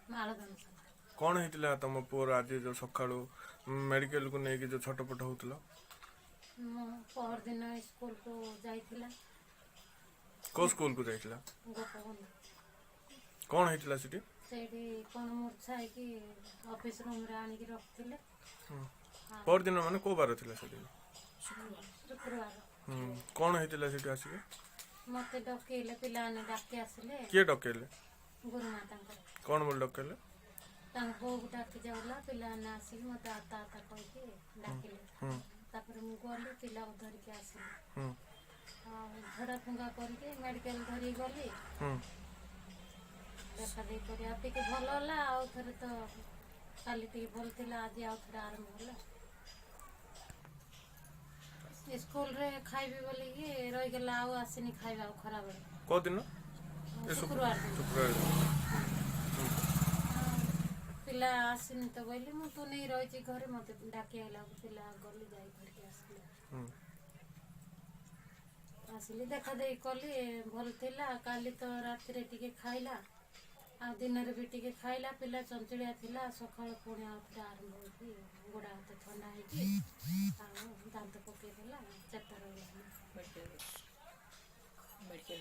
कौन होता तुम पुअर आज जो सका मेडिकल को लेकिन जो छटपट होता पहर दिन स्कूल को जाइथिला को स्कूल को जाइथिला कौन होता सेठी कौन मूर्छा है कि ऑफिस रूम रे आनी की रखथिले पर दिन माने को बार थिला से दिन शुक्रवार कौन होता से आसिके मते डकेले पिलाने डाके आसिले किए डकेले गुरुमाता कौन बोल डकेले बो डाके जाऊला पिलाने आसिक मते आता आता कहि डाकिले तापर मु गली पिला धरिके आसिले झड़ा फुंगा करके मेडिकल धरी गली देखा देख कर आते के भल होला आउ थरे तो काली टी भल थिला आज आउ थरे आरंभ होला स्कूल रे खाइबे बोली कि रहि गेला आउ आसिनी खाइबा खरा बेले को दिन शुक्रवार शुक्रवार पिला आसिनी तो बोली मु तो नहीं रही छी घरे मते डाके आइला पिला गली जाई घरके आसिले आसिली देखा देख कली भल थिला काली तो रात रे टिके खाइला आ दिन रे भी टिके खाइला पिला चंचलिया थिला सकाळ पुणी आउथरे आरंभ होई गोड़ा हाथ ठंडा है कि दांत पके देला चट्टा रही मेडिकल